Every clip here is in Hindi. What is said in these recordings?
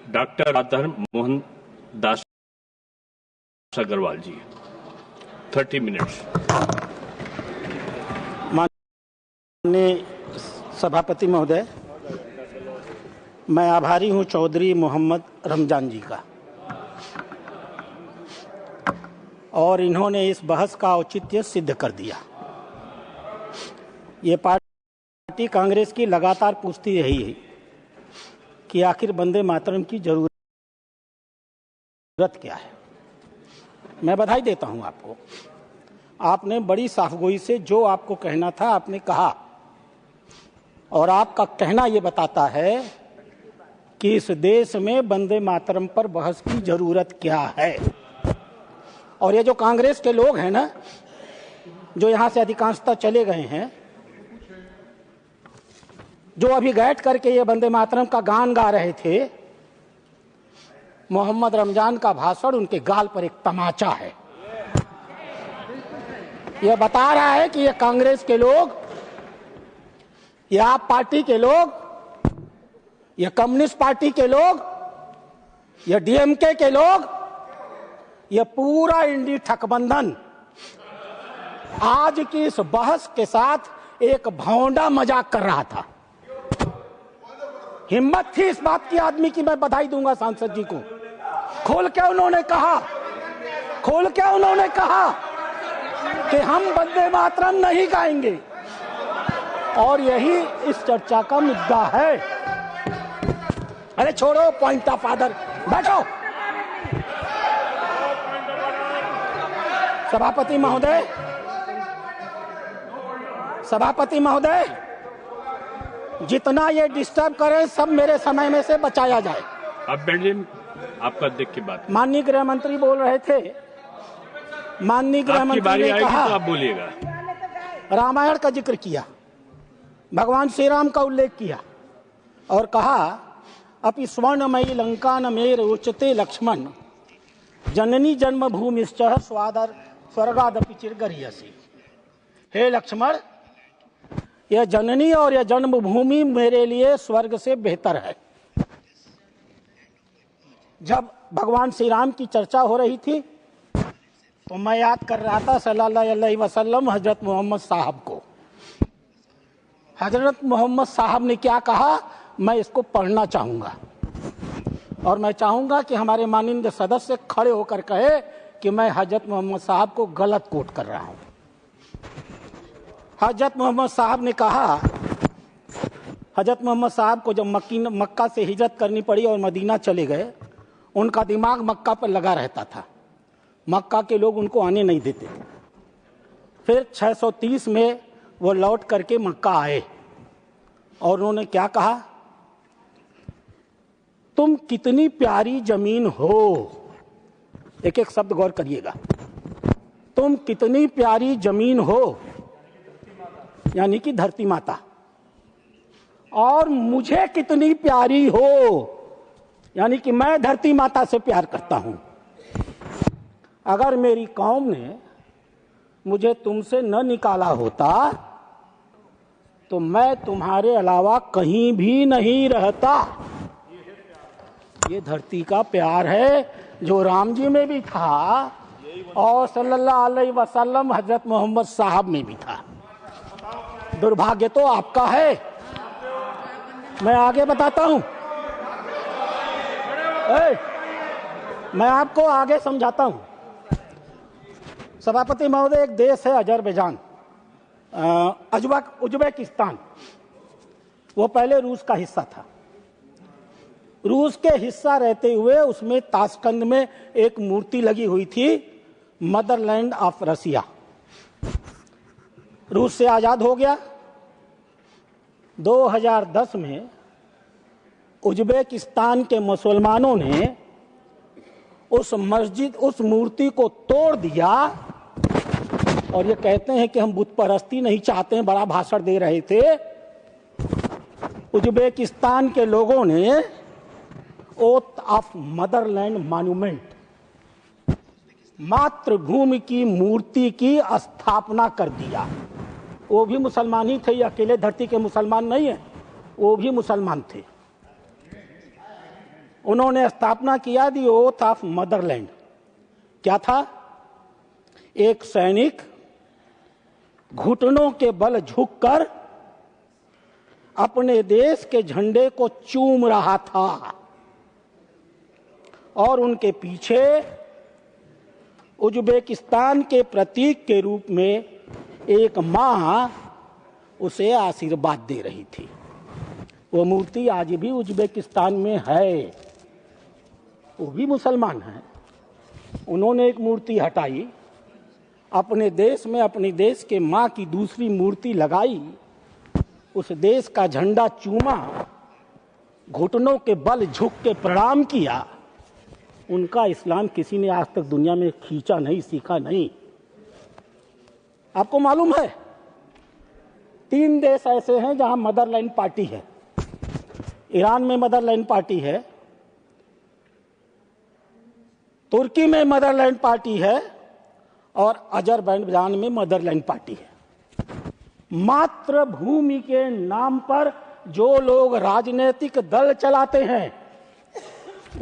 डॉक्टर राधाधर्म मोहन दास अग्रवाल जी, 30 मिनट्स। माननीय सभापति महोदय, मैं आभारी हूं चौधरी मोहम्मद रमजान जी का, और इन्होंने इस बहस का औचित्य सिद्ध कर दिया। ये पार्टी कांग्रेस की लगातार पूछती रही है कि आखिर वंदे मातरम की जरूरत क्या है। मैं बधाई देता हूं आपको, आपने बड़ी साफगोई से जो आपको कहना था आपने कहा, और आपका कहना ये बताता है कि इस देश में वंदे मातरम पर बहस की जरूरत क्या है। और ये जो कांग्रेस के लोग हैं ना, जो यहां से अधिकांशतः चले गए हैं, जो अभी बैठ करके ये वंदे मातरम का गान गा रहे थे, मोहम्मद रमजान का भाषण उनके गाल पर एक तमाचा है। यह बता रहा है कि ये कांग्रेस के लोग, ये आप पार्टी के लोग, ये कम्युनिस्ट पार्टी के लोग, ये डीएमके के लोग, ये पूरा इंडी ठकबंधन आज की इस बहस के साथ एक भौंडा मजाक कर रहा था। हिम्मत थी इस बात की आदमी की, मैं बधाई दूंगा सांसद जी को। खोल के उन्होंने कहा कि हम वंदे मातरम नहीं गाएंगे, और यही इस चर्चा का मुद्दा है। अरे छोड़ो पॉइंट ऑफ आर्डर, बैठो। सभापति महोदय, जितना ये डिस्टर्ब करे सब मेरे समय में से बचाया जाए। अब बैठिए, आपका देख के बात। माननीय गृह मंत्री बोल रहे थे, माननीय गृह मंत्री ने कहा, तो आप बोलिएगा। रामायण का जिक्र किया, भगवान श्री राम का उल्लेख किया, और कहा अपि स्वर्णमयी लंका न मेर उच्चते लक्ष्मण जननी जन्मभूमिश्च स्वर्गादपि चिरगरीयसी। हे लक्ष्मण, यह जननी और यह जन्मभूमि मेरे लिए स्वर्ग से बेहतर है। जब भगवान श्री राम की चर्चा हो रही थी तो मैं याद कर रहा था सल्लल्लाहु अलैहि वसल्लम हजरत मोहम्मद साहब को। हजरत मोहम्मद साहब ने क्या कहा, मैं इसको पढ़ना चाहूंगा, और मैं चाहूंगा कि हमारे माननीय सदस्य खड़े होकर कहे कि मैं हजरत मोहम्मद साहब को गलत कोट कर रहा हूं। हजरत मोहम्मद साहब ने कहा, हजरत मोहम्मद साहब को जब मक्का से हिजरत करनी पड़ी और मदीना चले गए, उनका दिमाग मक्का पर लगा रहता था, मक्का के लोग उनको आने नहीं देते। फिर 630 में वो लौट करके मक्का आए, और उन्होंने क्या कहा, तुम कितनी प्यारी जमीन हो। एक एक शब्द गौर करिएगा, तुम कितनी प्यारी जमीन हो, यानी कि धरती माता, और मुझे कितनी प्यारी हो, यानी कि मैं धरती माता से प्यार करता हूं। अगर मेरी कौम ने मुझे तुमसे न निकाला होता तो मैं तुम्हारे अलावा कहीं भी नहीं रहता। ये धरती का प्यार है जो राम जी में भी था और सल्लल्लाहु अलैहि वसल्लम हजरत मोहम्मद साहब में भी था। दुर्भाग्य तो आपका है। मैं आगे बताता हूं, मैं आपको आगे समझाता हूं। सभापति महोदय, एक देश है अजरबैजान, उज्बेकिस्तान, वो पहले रूस का हिस्सा था। रूस के हिस्सा रहते हुए उसमें ताशकंद में एक मूर्ति लगी हुई थी, मदरलैंड ऑफ रसिया। रूस से आजाद हो गया। 2010 में उज्बेकिस्तान के मुसलमानों ने उस मूर्ति को तोड़ दिया, और ये कहते हैं कि हम बुत परस्ती नहीं चाहते हैं, बड़ा भाषण दे रहे थे। उज्बेकिस्तान के लोगों ने ओथ ऑफ मदरलैंड मॉन्यूमेंट, मातृभूमि की मूर्ति की स्थापना कर दिया। वो भी मुसलमान ही थे, ये अकेले धरती के मुसलमान नहीं है, वो भी मुसलमान थे। उन्होंने स्थापना किया दी ओथ ऑफ मदरलैंड। क्या था? एक सैनिक घुटनों के बल झुककर अपने देश के झंडे को चूम रहा था और उनके पीछे उज्बेकिस्तान के प्रतीक के रूप में एक मां उसे आशीर्वाद दे रही थी। वो मूर्ति आज भी उज्बेकिस्तान में है, वो भी मुसलमान हैं। उन्होंने एक मूर्ति हटाई, अपने देश में अपने देश के मां की दूसरी मूर्ति लगाई, उस देश का झंडा चूमा, घुटनों के बल झुक के प्रणाम किया। उनका इस्लाम किसी ने आज तक दुनिया में खींचा नहीं, सीखा नहीं। आपको मालूम है 3 देश ऐसे हैं जहां मदरलैंड पार्टी है। ईरान में मदरलैंड पार्टी है, तुर्की में मदरलैंड पार्टी है और अजरबैजान में मदरलैंड पार्टी है। मातृभूमि के नाम पर जो लोग राजनीतिक दल चलाते हैं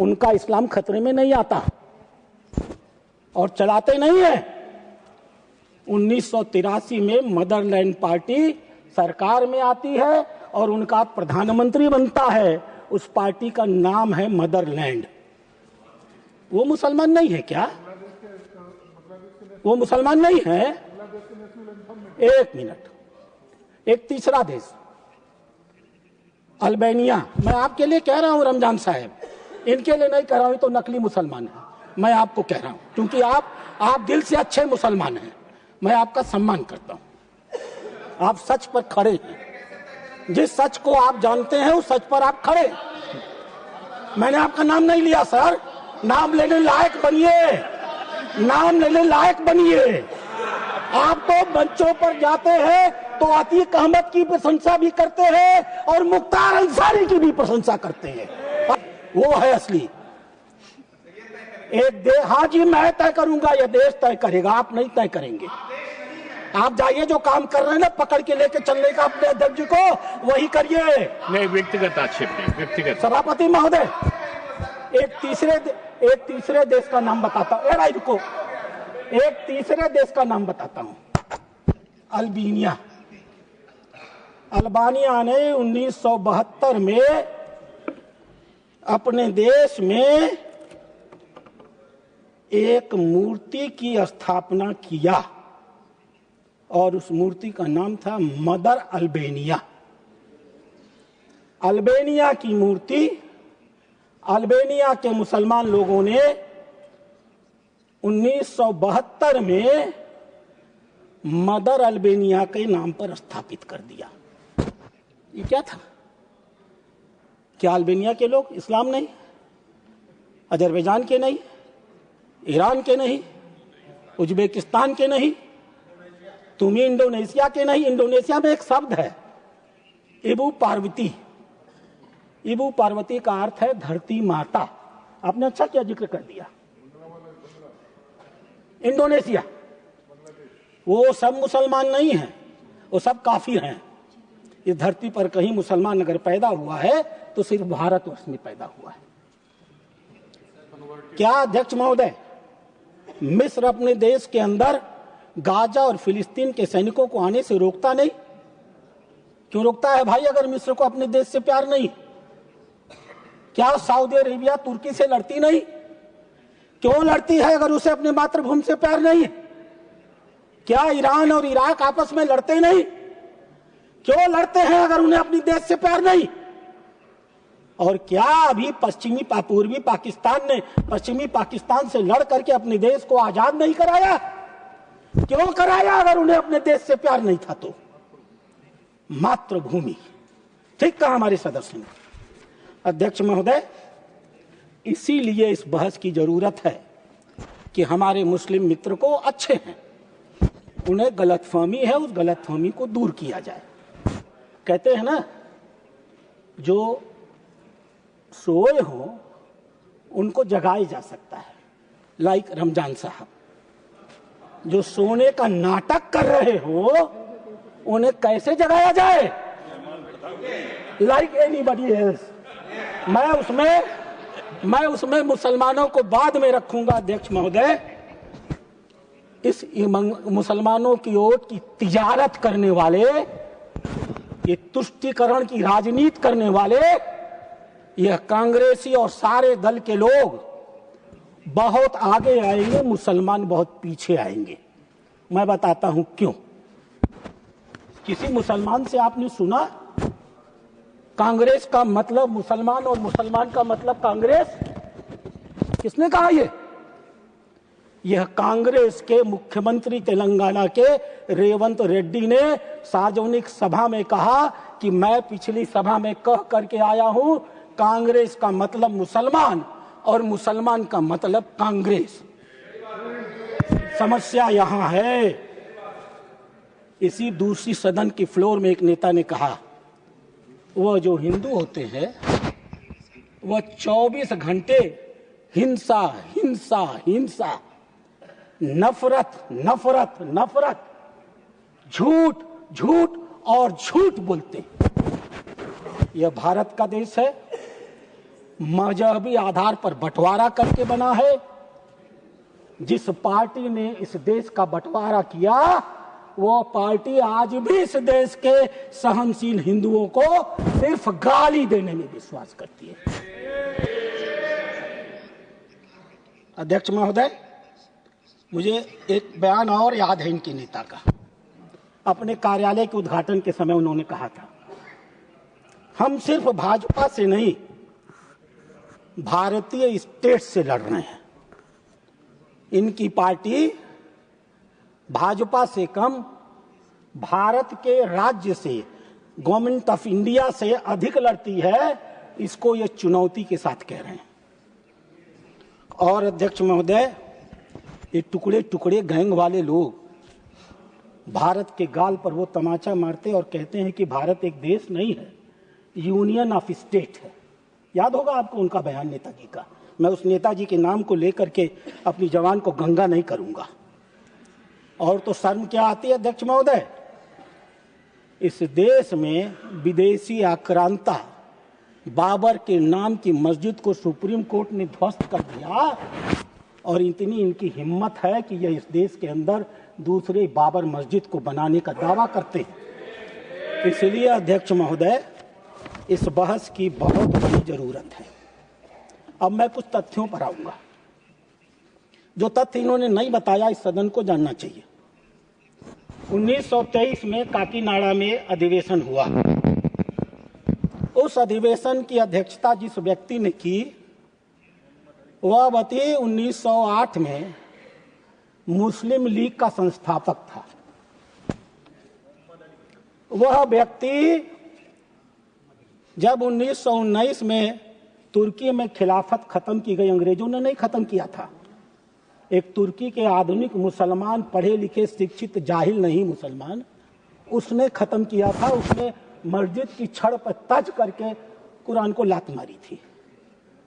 उनका इस्लाम खतरे में नहीं आता और चलाते नहीं है। 1983 में मदरलैंड पार्टी सरकार में आती है और उनका प्रधानमंत्री बनता है। उस पार्टी का नाम है मदरलैंड। वो मुसलमान नहीं है क्या? वो मुसलमान नहीं है? एक मिनट, एक तीसरा देश अल्बानिया। मैं आपके लिए कह रहा हूं रमजान साहब, इनके लिए नहीं कह रहा हूं, तो नकली मुसलमान है। मैं आपको कह रहा हूं क्योंकि आप दिल से अच्छे मुसलमान हैं, मैं आपका सम्मान करता हूं। आप सच पर खड़े हैं, जिस सच को आप जानते हैं उस सच पर आप खड़े। मैंने आपका नाम नहीं लिया सर, नाम लेने लायक बनिए, नाम लेने लायक बनिए। आप तो मंचों पर जाते हैं तो अतीक अहमद की प्रशंसा भी करते हैं और मुख्तार अंसारी की भी प्रशंसा करते हैं। वो है असली। एक देश, हाँ जी मैं तय करूंगा, यह देश तय करेगा, आप नहीं तय करेंगे। आप जाइए, जो काम कर रहे हैं ना पकड़ के लेके चलने का अपने अध्यक्ष को, वही करिए। नहीं, व्यक्तिगत आक्षेप नहीं, व्यक्तिगत। सभापति महोदय, एक तीसरे देश का नाम बताता हूं। रुको, एक तीसरे देश का नाम बताता हूं। अल्बानिया। अल्बानिया ने 1972 में अपने देश में एक मूर्ति की स्थापना किया और उस मूर्ति का नाम था मदर अल्बानिया। अल्बानिया की मूर्ति अल्बानिया के मुसलमान लोगों ने 1972 में मदर अल्बानिया के नाम पर स्थापित कर दिया। ये क्या था? क्या अल्बानिया के लोग इस्लाम नहीं, अजरबैजान के नहीं, ईरान के नहीं, उज्बेकिस्तान के नहीं, तुम इंडोनेशिया के नहीं? इंडोनेशिया में एक शब्द है इबू पार्वती। इबू पार्वती का अर्थ है धरती माता। आपने अच्छा क्या जिक्र कर दिया। इंडोनेशिया, वो सब मुसलमान नहीं हैं, वो सब काफिर हैं। इस धरती पर कहीं मुसलमान अगर पैदा हुआ है तो सिर्फ भारतवर्ष में पैदा हुआ है। क्या अध्यक्ष महोदय, मिस्र अपने देश के अंदर गाजा और फिलिस्तीन के सैनिकों को आने से रोकता नहीं? क्यों रोकता है भाई, अगर मिस्र को अपने देश से प्यार नहीं? क्या सऊदी अरेबिया तुर्की से लड़ती नहीं? क्यों लड़ती है अगर उसे अपने मातृभूमि से प्यार नहीं? क्या ईरान और इराक आपस में लड़ते नहीं? क्यों लड़ते हैं अगर उन्हें अपनी देश से प्यार नहीं? और क्या अभी पूर्वी पाकिस्तान ने पश्चिमी पाकिस्तान से लड़ करके अपने देश को आजाद नहीं कराया? क्यों कराया अगर उन्हें अपने देश से प्यार नहीं था? तो मातृभूमि, ठीक कहा हमारे सदस्य ने। अध्यक्ष महोदय, इसीलिए इस बहस की जरूरत है कि हमारे मुस्लिम मित्र को अच्छे हैं, उन्हें गलतफहमी है, उस गलतफहमी को दूर किया जाए। कहते हैं ना, जो सोए हो उनको जगाया जा सकता है, लाइक रमजान साहब। जो सोने का नाटक कर रहे हो उन्हें कैसे जगाया जाए? Like anybody else. मैं उसमें मैं उसमें मुसलमानों को बाद में रखूंगा अध्यक्ष महोदय। इस मुसलमानों की वोट की तिजारत करने वाले, ये तुष्टीकरण की राजनीति करने वाले, यह कांग्रेसी और सारे दल के लोग बहुत आगे आएंगे, मुसलमान बहुत पीछे आएंगे। मैं बताता हूं क्यों। किसी मुसलमान से आपने सुना कांग्रेस का मतलब मुसलमान और मुसलमान का मतलब कांग्रेस? किसने कहा ये? यह कांग्रेस के मुख्यमंत्री तेलंगाना के रेवंत रेड्डी ने सार्वजनिक सभा में कहा कि मैं पिछली सभा में कह करके आया हूं कांग्रेस का मतलब मुसलमान और मुसलमान का मतलब कांग्रेस। समस्या यहां है। इसी दूसरी सदन की फ्लोर में एक नेता ने कहा वह जो हिंदू होते हैं वह 24 घंटे हिंसा हिंसा हिंसा, नफरत नफरत नफरत, झूठ झूठ और झूठ बोलते। यह भारत का देश है, मजहबी आधार पर बंटवारा करके बना है। जिस पार्टी ने इस देश का बंटवारा किया वो पार्टी आज भी इस देश के सहनशील हिंदुओं को सिर्फ गाली देने में विश्वास करती है। अध्यक्ष महोदय, मुझे एक बयान और याद है इनके नेता का। अपने कार्यालय के उद्घाटन के समय उन्होंने कहा था हम सिर्फ भाजपा से नहीं भारतीय स्टेट से लड़ रहे हैं। इनकी पार्टी भाजपा से कम भारत के राज्य से, गवर्नमेंट ऑफ इंडिया से अधिक लड़ती है। इसको ये चुनौती के साथ कह रहे हैं। और अध्यक्ष महोदय, ये टुकड़े टुकड़े गैंग वाले लोग भारत के गाल पर वो तमाचा मारते और कहते हैं कि भारत एक देश नहीं है, यूनियन ऑफ स्टेट है। याद होगा आपको उनका बयान नेताजी का। मैं उस नेताजी के नाम को लेकर के अपनी जवान को गंगा नहीं करूंगा। और तो शर्म क्या आती है अध्यक्ष महोदय, इस देश में विदेशी आक्रांता बाबर के नाम की मस्जिद को सुप्रीम कोर्ट ने ध्वस्त कर दिया और इतनी इनकी हिम्मत है कि यह इस देश के अंदर दूसरे बाबर मस्जिद को बनाने का दावा करते हैं। इसलिए अध्यक्ष महोदय, इस बहस की बहुत बड़ी जरूरत है। अब मैं कुछ तथ्यों पर आऊंगा। जो तथ्य इन्होंने नहीं बताया इस सदन को जानना चाहिए। 1923 में काकीनाडा में अधिवेशन हुआ। उस अधिवेशन की अध्यक्षता जिस व्यक्ति ने की वह व्यक्ति 1908 में मुस्लिम लीग का संस्थापक था। वह व्यक्ति जब 1919 में तुर्की में खिलाफत खत्म की गई, अंग्रेजों ने नहीं खत्म किया था, एक तुर्की के आधुनिक मुसलमान, पढ़े लिखे शिक्षित जाहिल नहीं मुसलमान, उसने खत्म किया था। उसने मस्जिद की छड़ पर तज करके कुरान को लात मारी थी।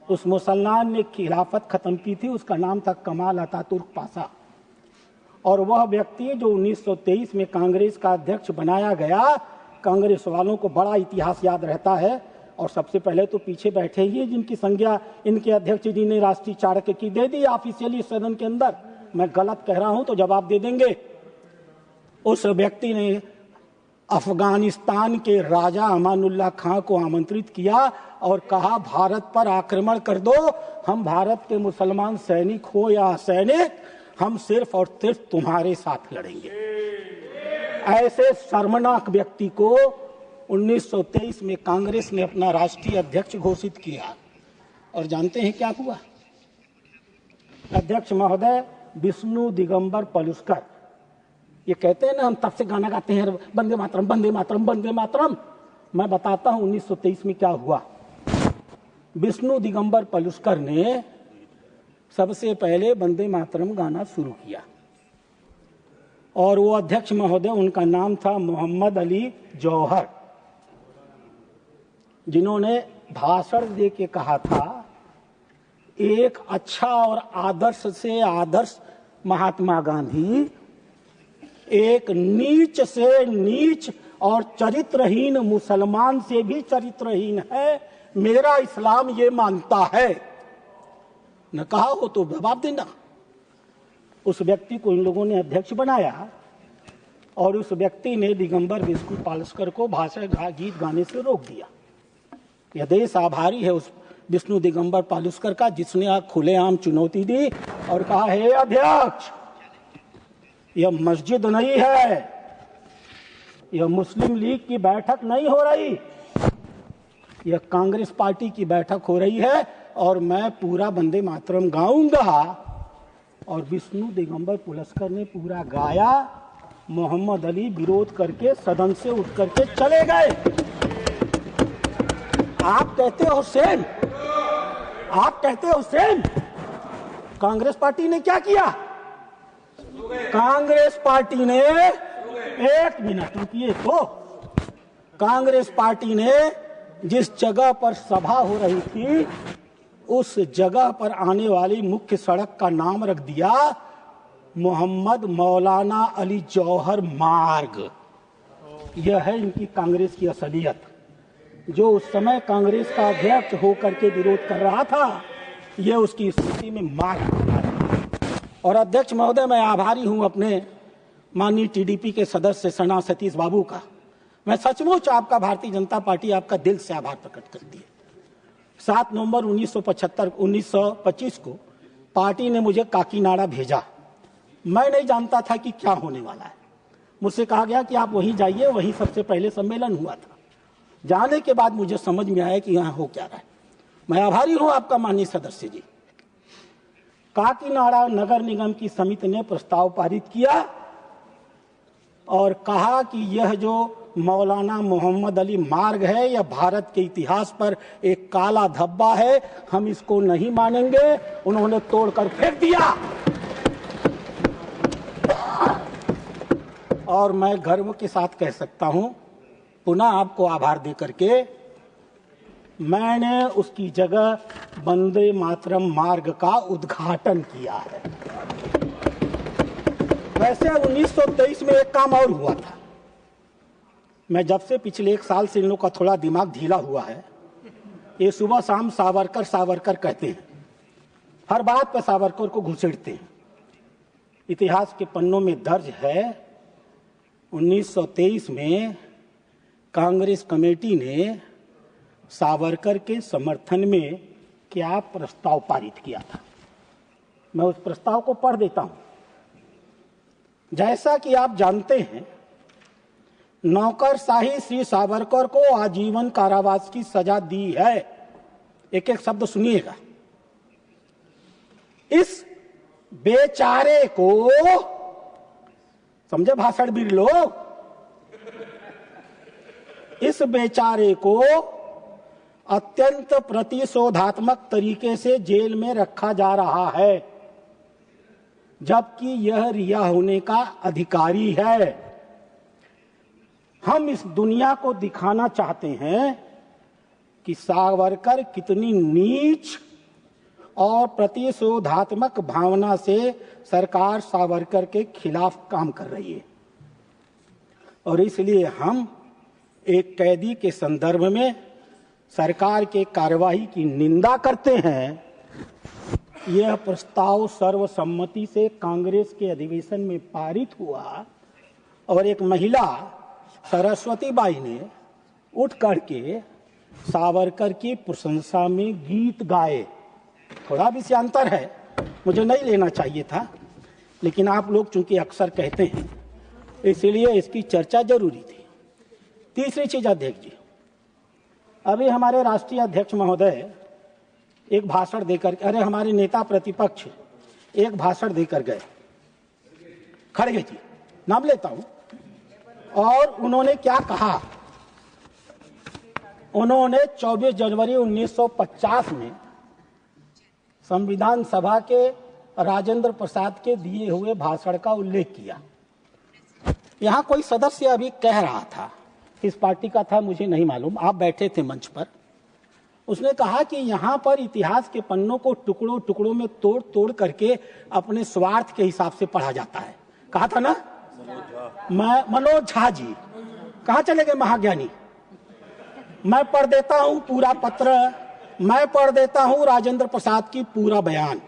उस मुसलमान ने खिलाफत खत्म की थी, उसका नाम था कमाल अतातुर्क पाशा। और वह व्यक्ति जो 1923 में कांग्रेस का अध्यक्ष बनाया गया, कांग्रेस वालों को बड़ा इतिहास याद रहता है। और सबसे पहले तो पीछे बैठे ही जिनकी संज्ञा इनके अध्यक्ष जी ने राष्ट्रीय चाणक्य की दे दी ऑफिशियली सदन के अंदर। मैं गलत कह रहा हूं तो जवाब दे देंगे। उस व्यक्ति ने अफगानिस्तान के राजा अमानुल्लाह खां को आमंत्रित किया और कहा भारत पर आक्रमण कर दो, हम भारत के मुसलमान सैनिक हो या सैनिक, हम सिर्फ और सिर्फ तुम्हारे साथ लड़ेंगे। ऐसे शर्मनाक व्यक्ति को 1923 में कांग्रेस ने अपना राष्ट्रीय अध्यक्ष घोषित किया। और जानते हैं क्या हुआ अध्यक्ष महोदय? विष्णु दिगंबर पलुस्कर, ये कहते हैं ना हम तब से गाना गाते हैं वंदे मातरम वंदे मातरम वंदे मातरम। मैं बताता हूं 1923 में क्या हुआ। विष्णु दिगंबर पलुस्कर ने सबसे पहले वंदे मातरम गाना शुरू किया और वो अध्यक्ष महोदय, उनका नाम था मोहम्मद अली जौहर, जिन्होंने भाषण दे के कहा था एक अच्छा और आदर्श से आदर्श महात्मा गांधी एक नीच से नीच और चरित्रहीन मुसलमान से भी चरित्रहीन है। मेरा इस्लाम ये मानता है न कहा हो तो जवाब देना। उस व्यक्ति को इन लोगों ने अध्यक्ष बनाया और उस व्यक्ति ने दिगंबर विष्णु पालस्कर को भाषण गीत गाने से रोक दिया। यह देश आभारी है उस विष्णु दिगंबर पालस्कर का, जिसने खुलेआम चुनौती दी और कहा, हे अध्यक्ष, यह मस्जिद नहीं है, यह मुस्लिम लीग की बैठक नहीं हो रही, यह कांग्रेस पार्टी की बैठक हो रही है और मैं पूरा वंदे मातरम गाऊंगा। और विष्णु दिगंबर पुलस्कर ने पूरा गाया। मोहम्मद अली विरोध करके सदन से उठ करके चले गए। आप कहते हो सेम, आप कहते हो सेम। कांग्रेस पार्टी ने क्या किया? कांग्रेस पार्टी ने, एक मिनट रुकिए, तो कांग्रेस पार्टी ने जिस जगह पर सभा हो रही थी उस जगह पर आने वाली मुख्य सड़क का नाम रख दिया मोहम्मद मौलाना अली जौहर मार्ग। यह है इनकी कांग्रेस की असलियत। जो उस समय कांग्रेस का अध्यक्ष होकर के विरोध कर रहा था, यह उसकी स्थिति में मार्ग। और अध्यक्ष महोदय, मैं आभारी हूं अपने माननीय टीडीपी के सदस्य सना सतीश बाबू का। मैं सचमुच आपका, भारतीय जनता पार्टी आपका दिल से आभार प्रकट करती है। 7 नवंबर 1925 को पार्टी ने मुझे काकीनाडा भेजा। मैं नहीं जानता था कि क्या होने वाला है। मुझसे कहा गया कि आप वहीं जाइए, वहीं सबसे पहले सम्मेलन हुआ था। जाने के बाद मुझे समझ में आया कि यहाँ हो क्या रहा है। मैं आभारी हूँ आपका माननीय सदस्य जी। काकीनाडा नगर निगम की समिति ने प्रस्ताव पारित किया और कहा कि यह जो मौलाना मोहम्मद अली मार्ग है, यह भारत के इतिहास पर एक काला धब्बा है, हम इसको नहीं मानेंगे। उन्होंने तोड़कर फेंक दिया। और मैं गर्व के साथ कह सकता हूं, पुनः आपको आभार दे करके, मैंने उसकी जगह वंदे मातरम मार्ग का उद्घाटन किया है। वैसे 1923 में एक काम और हुआ था। मैं जब से पिछले 1 साल से इन लोगों का थोड़ा दिमाग ढीला हुआ है, ये सुबह शाम सावरकर सावरकर कहते हैं, हर बात पर सावरकर को घुसेड़ते हैं। इतिहास के पन्नों में दर्ज है 1923 में कांग्रेस कमेटी ने सावरकर के समर्थन में क्या प्रस्ताव पारित किया था। मैं उस प्रस्ताव को पढ़ देता हूं। जैसा कि आप जानते हैं, नौकरशाही श्री सावरकर को आजीवन कारावास की सजा दी है। एक एक शब्द सुनिएगा। इस बेचारे को, समझे भाषण भी लोग, इस बेचारे को अत्यंत प्रतिशोधात्मक तरीके से जेल में रखा जा रहा है, जबकि यह रिहा होने का अधिकारी है। हम इस दुनिया को दिखाना चाहते हैं कि सावरकर कितनी नीच और प्रतिशोधात्मक भावना से सरकार सावरकर के खिलाफ काम कर रही है। और इसलिए हम एक कैदी के संदर्भ में सरकार के कार्यवाही की निंदा करते हैं। यह प्रस्ताव सर्वसम्मति से कांग्रेस के अधिवेशन में पारित हुआ और एक महिला सरस्वती बाई ने उठ करके सावरकर की प्रशंसा में गीत गाए। थोड़ा विषयांतर है, मुझे नहीं लेना चाहिए था, लेकिन आप लोग चूंकि अक्सर कहते हैं इसलिए इसकी चर्चा जरूरी थी। तीसरी चीज अध्यक्ष जी, अभी हमारे राष्ट्रीय अध्यक्ष महोदय एक भाषण देकर, अरे हमारे नेता प्रतिपक्ष एक भाषण देकर गए, खड़गे जी नाम लेता हूं, और उन्होंने क्या कहा? उन्होंने 24 जनवरी 1950 में संविधान सभा के राजेंद्र प्रसाद के दिए हुए भाषण का उल्लेख किया। यहां कोई सदस्य अभी कह रहा था, किस पार्टी का था मुझे नहीं मालूम, आप बैठे थे मंच पर। उसने कहा कि यहां पर इतिहास के पन्नों को टुकड़ों टुकड़ों में तोड़ तोड़ करके अपने स्वार्थ के हिसाब से पढ़ा जाता है। कहा था ना मनोज झा जी, कहां चले गए महाज्ञानी? मैं पढ़ देता हूं पूरा पत्र, मैं पढ़ देता हूं राजेंद्र प्रसाद की पूरा बयान।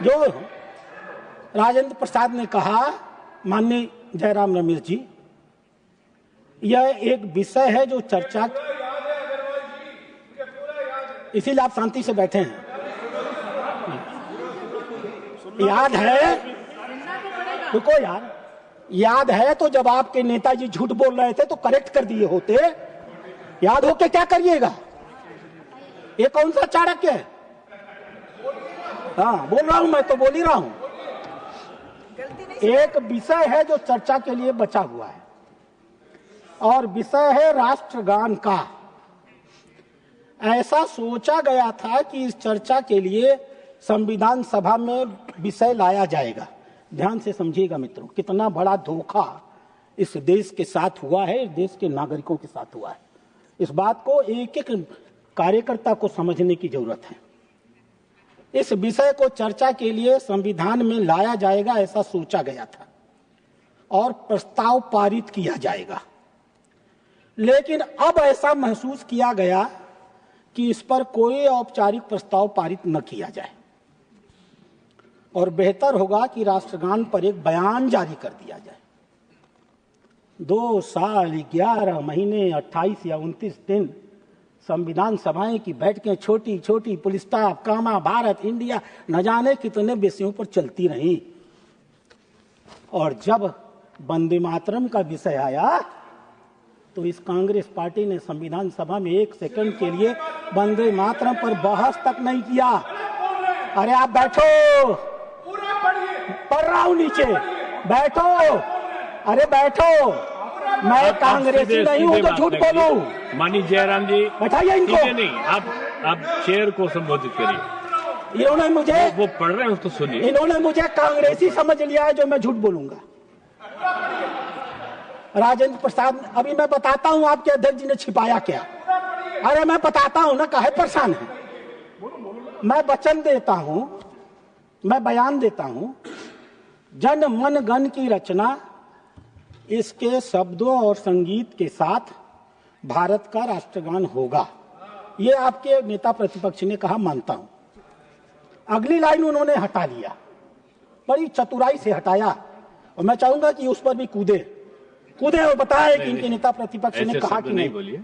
जो राजेंद्र प्रसाद ने कहा, माननीय जयराम रमेश जी, यह एक विषय है जो चर्चा, इसीलिए आप शांति से बैठे हैं। याद है, रुको यार, याद है तो जब आपके नेताजी झूठ बोल रहे थे तो करेक्ट कर दिए होते। याद हो के क्या करिएगा? ये कौन सा चाणक्य है? हाँ, बोल रहा हूं, मैं तो बोल ही रहा हूं। एक विषय है जो चर्चा के लिए बचा हुआ है, और विषय है राष्ट्रगान का। ऐसा सोचा गया था कि इस चर्चा के लिए संविधान सभा में विषय लाया जाएगा। ध्यान से समझिएगा मित्रों, कितना बड़ा धोखा इस देश के साथ हुआ है, इस देश के नागरिकों के साथ हुआ है। इस बात को एक एक कार्यकर्ता को समझने की जरूरत है। इस विषय को चर्चा के लिए संविधान में लाया जाएगा, ऐसा सोचा गया था, और प्रस्ताव पारित किया जाएगा। लेकिन अब ऐसा महसूस किया गया कि इस पर कोई औपचारिक प्रस्ताव पारित न किया जाए, और बेहतर होगा कि राष्ट्रगान पर एक बयान जारी कर दिया जाए। 2 साल 11 महीने 28 या 29 दिन संविधान सभाएं की बैठकें छोटी छोटी पुलिस स्टाफ, कामा, भारत, इंडिया, न जाने कितने विषयों पर चलती रही, और जब वंदे मातरम का विषय आया तो इस कांग्रेस पार्टी ने संविधान सभा में 1 सेकंड के लिए वंदे मातरम पर बहस तक नहीं किया। अरे आप बैठो, पढ़ रहा हूं नीचे, बैठो, अरे बैठो। मैं कांग्रेसी नहीं हूं तो झूठ बोलूं। माननीय जयराम जी, बैठाइए इनको। नहीं, आप चेयर को संबोधित करिए। इन्होंने मुझे, वो पढ़ रहे हैं उसको सुनिए। इन्होंने मुझे कांग्रेसी समझ लिया है जो मैं झूठ बोलूंगा। राजेंद्र प्रसाद, अभी मैं बताता हूं आपके अध्यक्ष जी ने छिपाया क्या। अरे मैं बताता हूं ना, काहे परेशान है। मैं वचन देता हूं, मैं बयान देता हूं, जन मन गण की रचना इसके शब्दों और संगीत के साथ भारत का राष्ट्रगान होगा। ये आपके नेता प्रतिपक्ष ने कहा, मानता हूं। अगली लाइन उन्होंने हटा लिया, बड़ी चतुराई से हटाया, और मैं चाहूंगा कि उस पर भी कूदे और बताए कि इनके नेता प्रतिपक्ष ने कहा कि नहीं।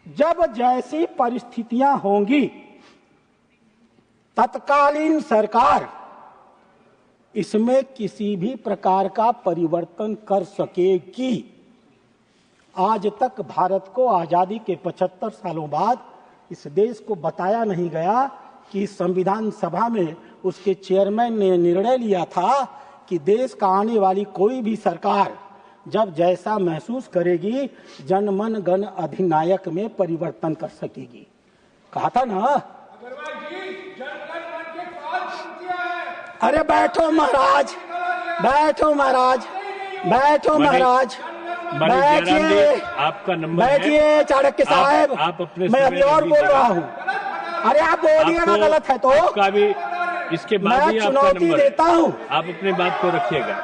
जब जैसी परिस्थितियां होंगी तत्कालीन सरकार इसमें किसी भी प्रकार का परिवर्तन कर सकेगी। आज तक भारत को आजादी के 75 सालों बाद इस देश को बताया नहीं गया कि संविधान सभा में उसके चेयरमैन ने निर्णय लिया था कि देश का आने वाली कोई भी सरकार जब जैसा महसूस करेगी जनमन गण अधिनायक में परिवर्तन कर सकेगी। कहा था ना। अरे बैठो महाराज, बैठो महाराज, बैठो महाराज, बैठिए, आपका नंबर बैठिए चाणक्य साहब। आप अपने, मैं अभी और बोल रहा हूँ। अरे आप बोलिए ना, गलत है तो इसके बाद मैं चुनौती देता हूँ। आप अपनी बात को रखिएगा।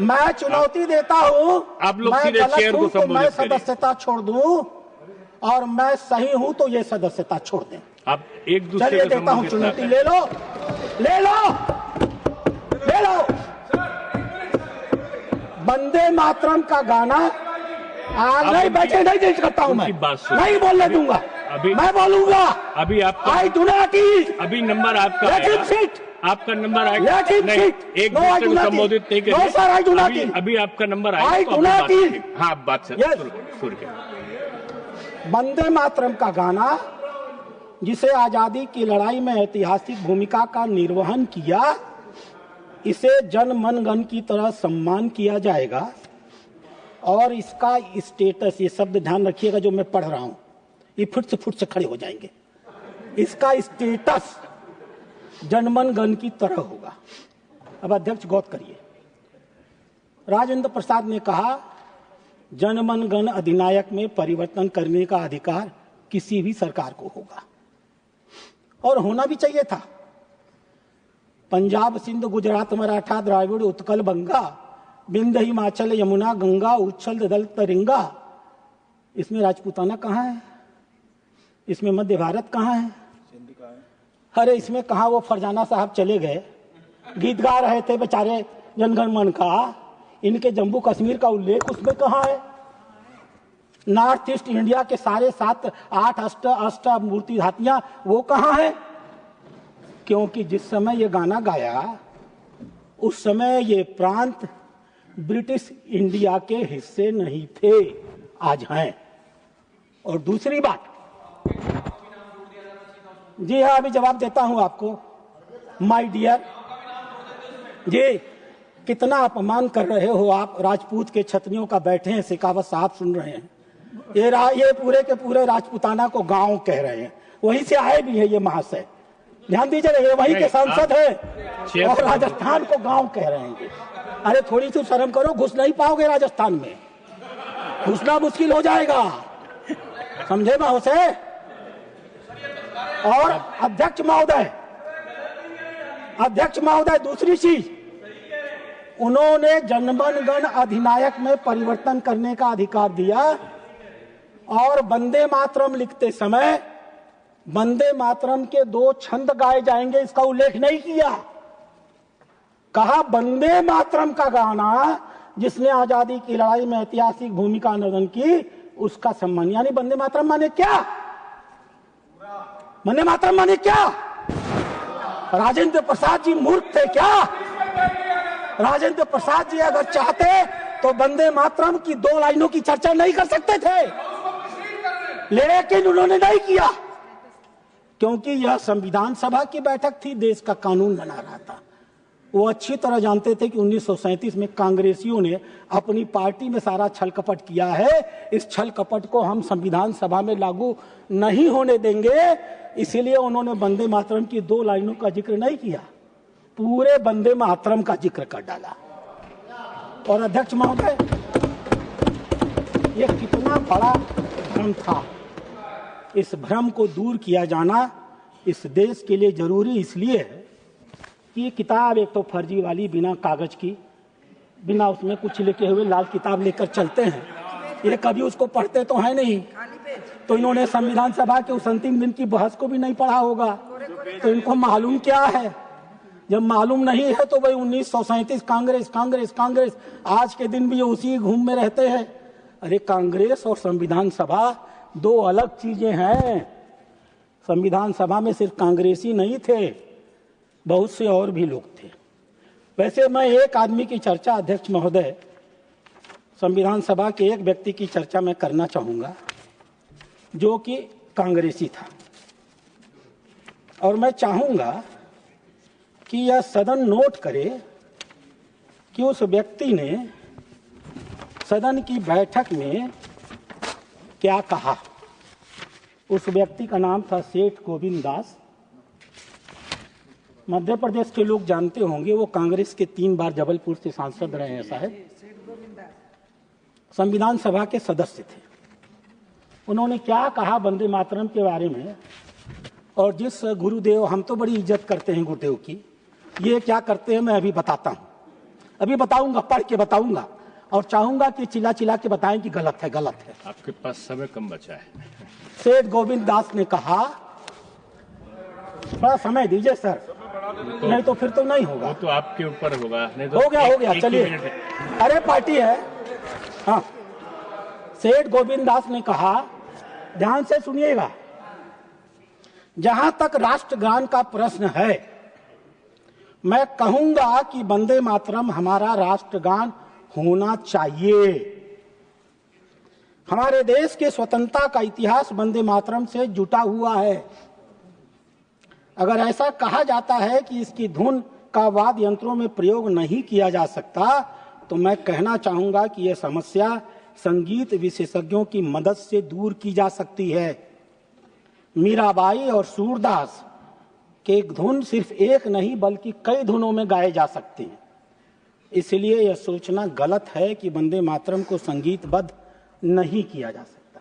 मैं चुनौती देता हूँ। आप लोग सीधे चेयर को संबोधित मैं सदस्यता छोड़ दूं, और मैं सही हूं तो ये सदस्यता छोड़ दें। आप एक दूसरे को देता हूं चुनौती। ले लो, ले लो, ले लो। वंदे मातरम का गाना नहीं, बैठे नहीं करता हूं मैं, नहीं बोलने दूंगा। अभी मैं बोलूंगा। अभी आपका आई डू नॉट ईट। अभी नंबर आपका आपका नंबर आएगा। नहीं, एक दूसरे को संबोधित नहीं करेंगे। अभी आपका नंबर आएगा। हाँ, आप बात सुन के। वंदे मातरम का गाना, जिसे आजादी की लड़ाई में ऐतिहासिक भूमिका का निर्वहन किया, इसे जन मन गण की तरह सम्मान किया जाएगा। और इसका स्टेटस, ये शब्द ध्यान रखिएगा जो मैं पढ़ रहा हूं, ये फुट से खड़े हो जाएंगे। इसका स्टेटस जनमन गण की तरह होगा। अब अध्यक्ष गौर करिए। राजेंद्र प्रसाद ने कहा, जनमन गण अधिनायक में परिवर्तन करने का अधिकार किसी भी सरकार को होगा, और होना भी चाहिए था। पंजाब, सिंध, गुजरात, मराठा, द्राविड़, उत्कल, बंगा, बिंद, हिमाचल, यमुना, गंगा, उच्छल, दल, तरिंगा, इसमें राजपूताना कहाँ है? इसमें मध्य भारत कहाँ है? अरे इसमें कहाँ वो फरजाना साहब चले गए, गीत गा रहे थे बेचारे जनगण मन का, इनके जम्मू कश्मीर का उल्लेख उसमें कहाँ है? नॉर्थ ईस्ट इंडिया के सारे 7 8 अष्ट मूर्ति धातियां वो कहाँ है? क्योंकि जिस समय ये गाना गाया उस समय ये प्रांत ब्रिटिश इंडिया के हिस्से नहीं थे, आज हैं। और दूसरी बात, जी हाँ अभी जवाब देता हूं आपको, माय डियर जी, कितना अपमान कर रहे हो आप, राजपूत के छतरियों का बैठे हैं, शेखावत साहब सुन रहे हैं, ये पूरे के पूरे राजपूताना को गांव कह रहे हैं, वहीं से आए भी है ये महाशय, ध्यान दीजिए, वहीं के सांसद है और राजस्थान को गांव कह रहे हैं। अरे थोड़ी सी शर्म करो, घुस नहीं पाओगे राजस्थान में, घुसना मुश्किल हो जाएगा, समझे महाशय। और अध्यक्ष महोदय दूसरी चीज, उन्होंने जनगण गण अधिनायक में परिवर्तन करने का अधिकार दिया और वंदे मातरम लिखते समय वंदे मातरम के 2 छंद गाए जाएंगे इसका उल्लेख नहीं किया। कहा वंदे मातरम का गाना जिसने आजादी की लड़ाई में ऐतिहासिक भूमिका निभाई की उसका सम्मान, यानी वंदे मातरम माने क्या? वंदे मातरम माने क्या? राजेंद्र प्रसाद जी मूर्ख थे क्या? राजेंद्र प्रसाद जी अगर चाहते तो वंदे मातरम की 2 लाइनों की चर्चा नहीं कर सकते थे, लेकिन उन्होंने नहीं किया क्योंकि यह संविधान सभा की बैठक थी, देश का कानून बना रहा था। वो अच्छी तरह जानते थे कि 1937 में कांग्रेसियों ने अपनी पार्टी में सारा छल कपट किया है, इस छल कपट को हम संविधान सभा में लागू नहीं होने देंगे, इसीलिए उन्होंने वंदे मातरम की 2 लाइनों का जिक्र नहीं किया, पूरे वंदे मातरम का जिक्र कर डाला। और अध्यक्ष महोदय, यह कितना बड़ा भ्रम था, इस भ्रम को दूर किया जाना इस देश के लिए जरूरी इसलिए है कि ये किताब एक तो फर्जी वाली, बिना कागज की, बिना उसमें कुछ लिखे हुए लाल किताब लेकर चलते हैं, ये कभी उसको पढ़ते तो है नहीं, तो इन्होंने संविधान सभा के उस अंतिम दिन की बहस को भी नहीं पढ़ा होगा, तो इनको मालूम क्या है? जब मालूम नहीं है तो भाई 1937 कांग्रेस कांग्रेस कांग्रेस, आज के दिन भी ये उसी घूम में रहते हैं। अरे कांग्रेस और संविधान सभा 2 अलग चीजें हैं। संविधान सभा में सिर्फ कांग्रेसी नहीं थे, बहुत से और भी लोग थे। वैसे मैं एक आदमी की चर्चा, अध्यक्ष महोदय, संविधान सभा के एक व्यक्ति की चर्चा मैं करना चाहूंगा जो कि कांग्रेसी था, और मैं चाहूंगा कि यह सदन नोट करे कि उस व्यक्ति ने सदन की बैठक में क्या कहा। उस व्यक्ति का नाम था सेठ गोविंद दास। मध्य प्रदेश के लोग जानते होंगे, वो कांग्रेस के 3 बार जबलपुर से सांसद रहे हैं साहब, संविधान सभा के सदस्य थे। उन्होंने क्या कहा वंदे मातरम के बारे में, और जिस गुरुदेव, हम तो बड़ी इज्जत करते हैं गुरुदेव की, ये क्या करते हैं मैं अभी बताता हूं, अभी बताऊंगा, पढ़ के बताऊंगा, और चाहूंगा कि चिल्ला चिल्ला के बताएं कि गलत है, गलत है। आपके पास समय कम बचा है। सेठ गोविंद दास ने कहा, थोड़ा समय दीजिए सर, नहीं तो फिर तो नहीं होगा, वो तो आपके ऊपर होगा, नहीं तो हो गया चलिए, अरे पार्टी है। हाँ, सेठ गोविंद दास ने कहा, ध्यान से सुनिएगा, जहां तक राष्ट्रगान का प्रश्न है, मैं कहूंगा कि वंदे मातरम हमारा राष्ट्रगान होना चाहिए। हमारे देश के स्वतंत्रता का इतिहास वंदे मातरम से जुटा हुआ है। अगर ऐसा कहा जाता है कि इसकी धुन का वाद्य यंत्रों में प्रयोग नहीं किया जा सकता, तो मैं कहना चाहूंगा कि यह समस्या संगीत विशेषज्ञों की मदद से दूर की जा सकती है। मीराबाई और सूरदास के धुन सिर्फ एक नहीं बल्कि कई धुनों में गाए जा सकते हैं। इसलिए यह सोचना गलत है कि वंदे मातरम को संगीतबद्ध नहीं किया जा सकता।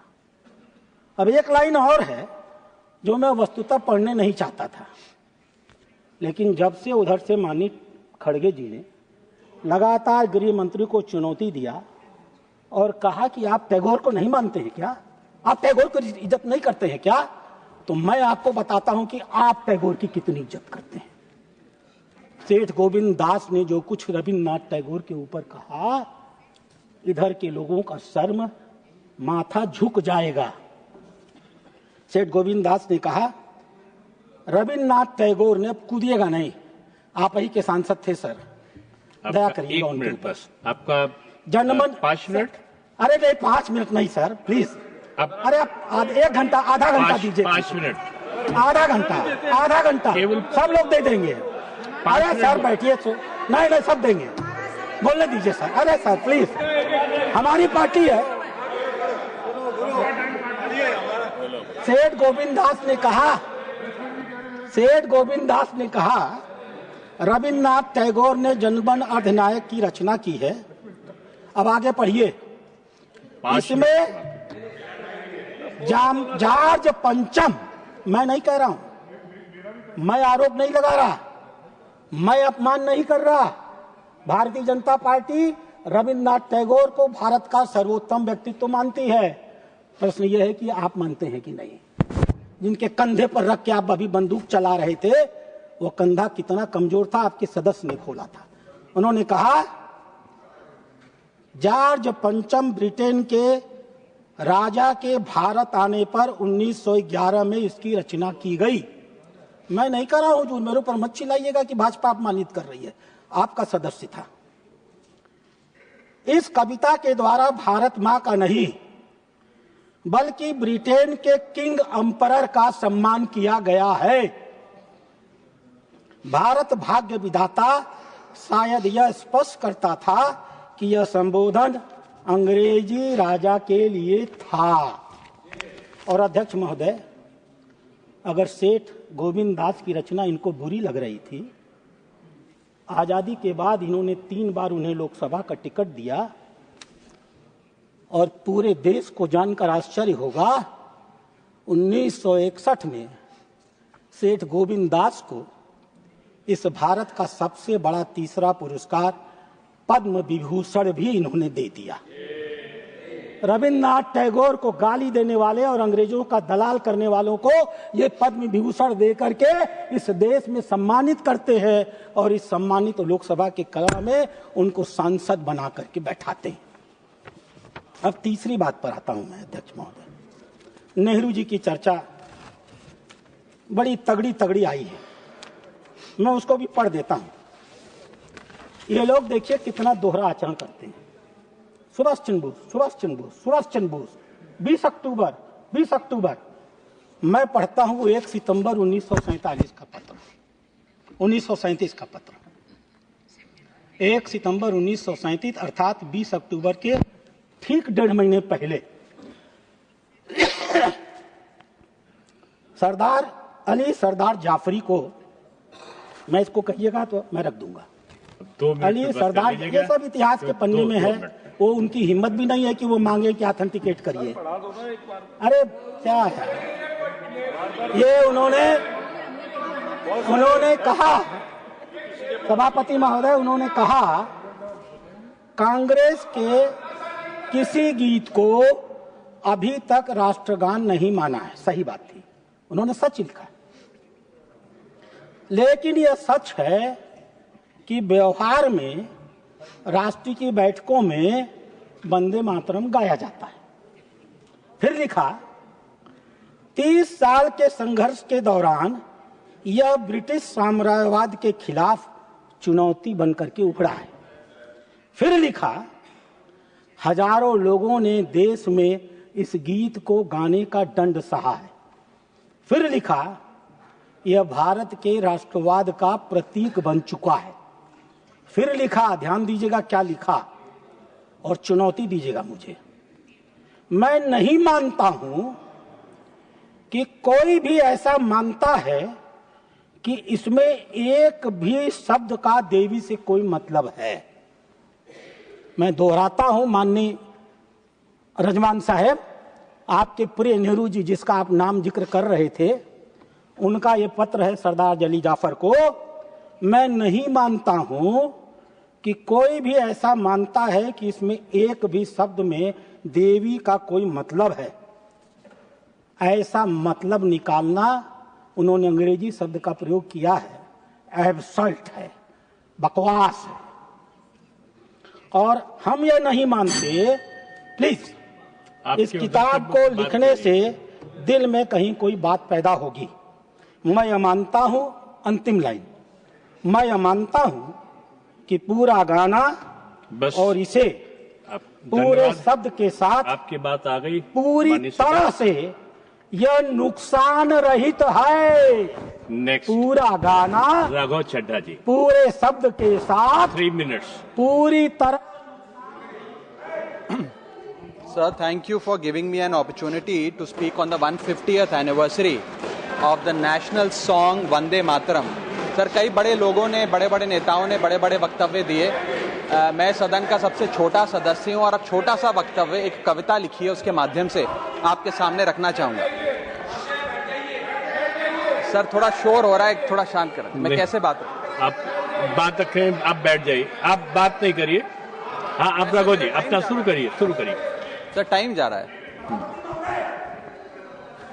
अब एक लाइन और है जो मैं वस्तुतः पढ़ने नहीं चाहता था, लेकिन जब से उधर से माननीय खड़गे जी ने लगातार गृह मंत्री को चुनौती दिया और कहा कि आप टैगोर को नहीं मानते हैं क्या, आप टैगोर को इज्जत नहीं करते हैं क्या, तो मैं आपको बताता हूं कि आप टैगोर की कितनी इज्जत करते हैं। सेठ गोविंद दास ने जो कुछ रविन्द्रनाथ टैगोर के ऊपर कहा, इधर के लोगों का शर्म माथा झुक जाएगा। सेठ गोविंद दास ने कहा, रविन्द्रनाथ टैगोर ने, अब कूदिएगा नहीं, आप ही के सांसद थे सर, दया करिएगा उनके ऊपर। आपका जनमन 5 मिनट। अरे नहीं 5 मिनट नहीं सर, प्लीज। अरे आप 1 घंटा, आधा घंटा दीजिए। 5 मिनट, आधा घंटा सब लोग दे देंगे। अरे सर बैठिए। नहीं सब देंगे, बोलने दीजिए सर। अरे सर प्लीज, हमारी पार्टी है। सेठ गोविंद दास ने कहा रविन्द्रनाथ टैगोर ने जनगण अधिनायक की रचना की है। अब आगे पढ़िए। इसमें जॉर्ज पंचम, मैं नहीं कह रहा हूं, मैं आरोप नहीं लगा रहा, मैं अपमान नहीं कर रहा। भारतीय जनता पार्टी रविन्द्रनाथ टैगोर को भारत का सर्वोत्तम व्यक्तित्व मानती है। प्रश्न यह है कि आप मानते हैं कि नहीं। जिनके कंधे पर रख के आप अभी बंदूक चला रहे थे, वो कंधा कितना कमजोर था, आपके सदस्य ने खोला था। उन्होंने कहा जॉर्ज पंचम ब्रिटेन के राजा के भारत आने पर 1911 में इसकी रचना की गई। मैं नहीं कर रहा हूं जो, मेरे ऊपर मत चिल्लाइएगा कि भाजपा अपमानित कर रही है, आपका सदस्य था। इस कविता के द्वारा भारत मां का नहीं बल्कि ब्रिटेन के किंग अंपरर का सम्मान किया गया है। भारत भाग्य विधाता शायद यह स्पष्ट करता था कि यह संबोधन अंग्रेजी राजा के लिए था। और अध्यक्ष महोदय, अगर सेठ गोविंद दास की रचना इनको बुरी लग रही थी, आजादी के बाद इन्होंने 3 बार उन्हें लोकसभा का टिकट दिया, और पूरे देश को जानकर आश्चर्य होगा 1961 में सेठ गोविंद दास को इस भारत का सबसे बड़ा तीसरा पुरस्कार पद्म विभूषण भी इन्होंने दे दिया। रविन्द्रनाथ टैगोर को गाली देने वाले और अंग्रेजों का दलाल करने वालों को ये पद्म विभूषण दे करके इस देश में सम्मानित करते हैं, और इस सम्मानित लोकसभा के कला में उनको सांसद बना करके बैठाते हैं। अब तीसरी बात पर आता हूं मैं अध्यक्ष महोदय। नेहरू जी की चर्चा बड़ी तगड़ी आई है, मैं उसको भी पढ़ देता हूं। ये लोग देखिए कितना दोहरा आचरण करते हैं। सुभाष चंद्र बोस 20 अक्टूबर। मैं पढ़ता हूं 1 सितंबर 1937 का पत्र, 1937 का पत्र, 1 सितंबर 1937 अर्थात 20 अक्टूबर के ठीक 1.5 महीने पहले सरदार जाफरी को, मैं इसको कहिएगा तो मैं रख दूंगा, अली सरदार, ये सब इतिहास के पन्ने में है। वो उनकी हिम्मत भी नहीं है कि वो मांगे कि ऑथेंटिकेट करिए। अरे क्या है ये, उन्होंने कहा, सभापति महोदय, उन्होंने कहा कांग्रेस के किसी गीत को अभी तक राष्ट्रगान नहीं माना है। सही बात थी, उन्होंने सच लिखा, लेकिन यह सच है कि व्यवहार में राष्ट्र की बैठकों में वंदे मातरम गाया जाता है। फिर लिखा 30 साल के संघर्ष के दौरान यह ब्रिटिश साम्राज्यवाद के खिलाफ चुनौती बनकर के उभरा है। फिर लिखा हजारों लोगों ने देश में इस गीत को गाने का दंड सहा है। फिर लिखा यह भारत के राष्ट्रवाद का प्रतीक बन चुका है। फिर लिखा, ध्यान दीजिएगा क्या लिखा और चुनौती दीजिएगा मुझे, मैं नहीं मानता हूं कि कोई भी ऐसा मानता है कि इसमें एक भी शब्द का देवी से कोई मतलब है। मैं दोहराता हूं, माननीय रजमान साहब, आपके प्रिय नेहरू जी जिसका आप नाम जिक्र कर रहे थे, उनका ये पत्र है सरदार अली जाफर को। मैं नहीं मानता हूं कि कोई भी ऐसा मानता है कि इसमें एक भी शब्द में देवी का कोई मतलब है। ऐसा मतलब निकालना, उन्होंने अंग्रेजी शब्द का प्रयोग किया है, एब्सर्ट है, बकवास है। और हम ये नहीं मानते, प्लीज इस किताब को लिखने से दिल में कहीं कोई बात पैदा होगी। मैं ये मानता हूं, अंतिम लाइन, मैं ये मानता हूं कि पूरा गाना बस और इसे पूरे शब्द के साथ, आपकी बात आ गई, पूरी तरह से यह नुकसान रहित है। नेक्स्ट पूरा गाना राघव चड्ढा जी, पूरे शब्द के साथ 3 मिनट्स। पूरी तरह। Sir, thank you for giving me an opportunity to speak on the 150th anniversary of the national song Vande Mataram. Sir, कई बड़े लोगों ने, बड़े बड़े नेताओं ने बड़े बड़े वक्तव्य दिए। मैं सदन का सबसे छोटा सदस्य हूं और अब छोटा सा वक्तव्य, एक कविता लिखी है, उसके माध्यम से आपके सामने रखना चाहूंगा। सर, थोड़ा शोर हो रहा है, थोड़ा शांत करें। मैं कैसे बात करूं? आप बात रखें, आप बैठ जाइए, आप बात नहीं करिए। हाँ, आप राघव जी अपना शुरू करिए। सर, टाइम जा रहा है,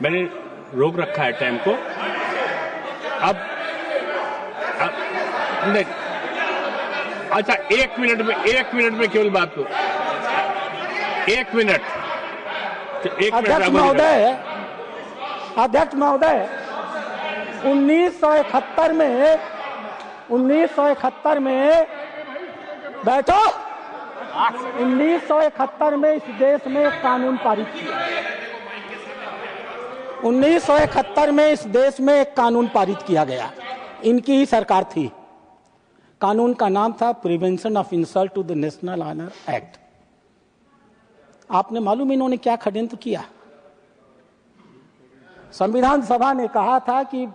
मैंने रोक रखा है टाइम को। अब नहीं, अच्छा, 1 मिनट में केवल बात को 1 मिनट। अध्यक्ष महोदय, 1971 में बैठो। 1971 में इस देश में एक कानून पारित किया। 1971 में इस देश में एक कानून पारित किया गया, इनकी ही सरकार थी। कानून का नाम था prevention of insult to the national honour act. आपने मालूम इन्होंने क्या षड्यंत्र किया? संविधान सभा ने कहा था कि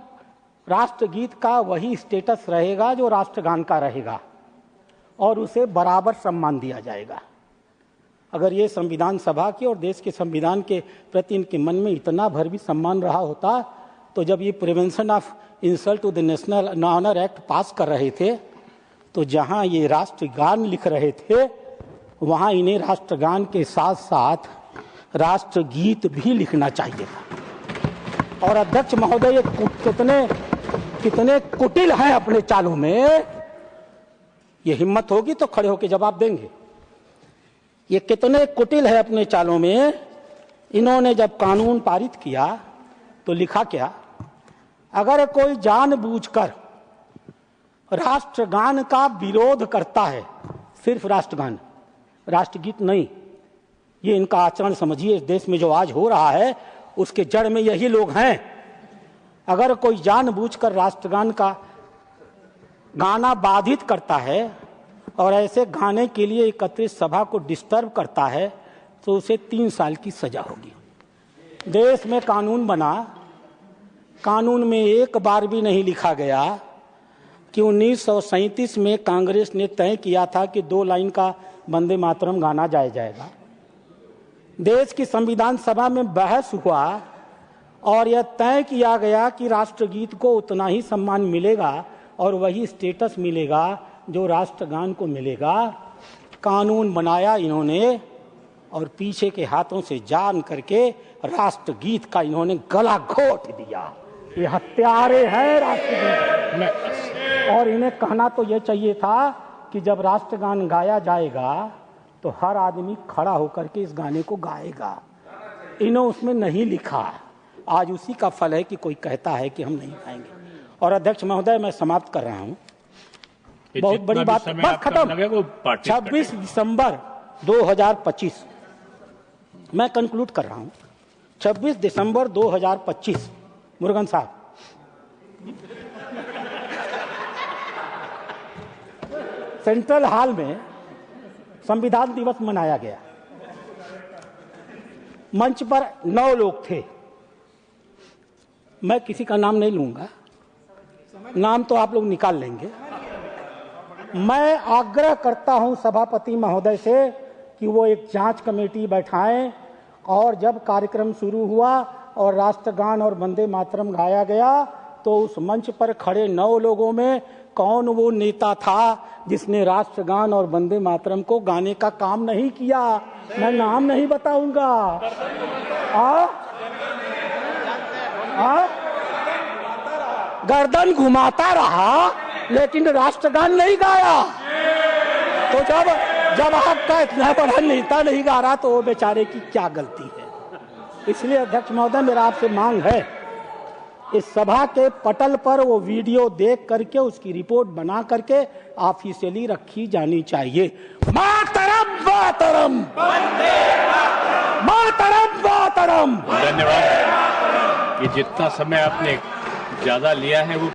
राष्ट्रगीत का वही स्टेटस रहेगा जो राष्ट्रगान का रहेगा और उसे बराबर सम्मान दिया जाएगा। अगर ये संविधान सभा के और देश के संविधान के प्रति इनके मन में इतना भर भी सम्मान रहा होता, तो जब ये prevention of insult to the national honour act pass कर रहे थे, तो जहां ये राष्ट्रगान लिख रहे थे, वहां इन्हें राष्ट्रगान के साथ साथ राष्ट्रगीत भी लिखना चाहिए था। और अध्यक्ष महोदय, कितने कुटिल हैं अपने चालों में। ये हिम्मत होगी तो खड़े होकर जवाब देंगे। ये कितने कुटिल है अपने चालों में। इन्होंने जब कानून पारित किया तो लिखा क्या? अगर कोई जानबूझकर राष्ट्रगान का विरोध करता है, सिर्फ राष्ट्रगान, राष्ट्रगीत नहीं, ये इनका आचरण समझिए। इस देश में जो आज हो रहा है उसके जड़ में यही लोग हैं। अगर कोई जानबूझकर राष्ट्रगान का गाना बाधित करता है और ऐसे गाने के लिए एकत्रित सभा को डिस्टर्ब करता है, तो उसे 3 साल की सजा होगी। देश में कानून बना, कानून में एक बार भी नहीं लिखा गया कि 1937 में कांग्रेस ने तय किया था कि 2 लाइन का वंदे मातरम गाना जाएगा। देश की संविधान सभा में बहस हुआ और यह तय किया गया कि राष्ट्रगीत को उतना ही सम्मान मिलेगा और वही स्टेटस मिलेगा जो राष्ट्रगान को मिलेगा। कानून बनाया इन्होंने और पीछे के हाथों से जान करके राष्ट्रगीत का इन्होंने गला घोट दिया। ये हत्यारे हैं राष्ट्रगीत। और इन्हें कहना तो ये चाहिए था कि जब राष्ट्रगान गाया जाएगा तो हर आदमी खड़ा होकर के इस गाने को गाएगा। इन्होंने उसमें नहीं लिखा। आज उसी का फल है कि कोई कहता है कि हम नहीं गाएंगे। और अध्यक्ष महोदय, मैं समाप्त कर रहा हूं। बहुत बड़ी बात, बस खत्म। 26 दिसंबर 2025 मैं कंक्लूड कर रहा हूं। 26 दिसंबर 2025 मुरुगन साहब, सेंट्रल हॉल में संविधान दिवस मनाया गया। मंच पर 9 लोग थे। मैं किसी का नाम नहीं लूंगा, नाम तो आप लोग निकाल लेंगे। मैं आग्रह करता हूं सभापति महोदय से कि वो एक जांच कमेटी बैठाएं और जब कार्यक्रम शुरू हुआ और राष्ट्रगान और वंदे मातरम गाया गया तो उस मंच पर खड़े 9 लोगों में कौन वो नेता था जिसने राष्ट्रगान और वंदे मातरम को गाने का काम नहीं किया। मैं नाम नहीं बताऊंगा। गर्दन घुमाता रहा लेकिन राष्ट्रगान नहीं गाया। तो जब आपका इतना बड़ा नेता नहीं गा रहा तो वो बेचारे की क्या गलती है। इसलिए अध्यक्ष महोदय मेरा आपसे मांग है, इस सभा के पटल पर वो वीडियो देख करके उसकी रिपोर्ट बना करके ऑफिशियली रखी जानी चाहिए। मातरम मातरम मातरम मातरम। धन्यवाद कि जितना समय आपने ज्यादा लिया है वो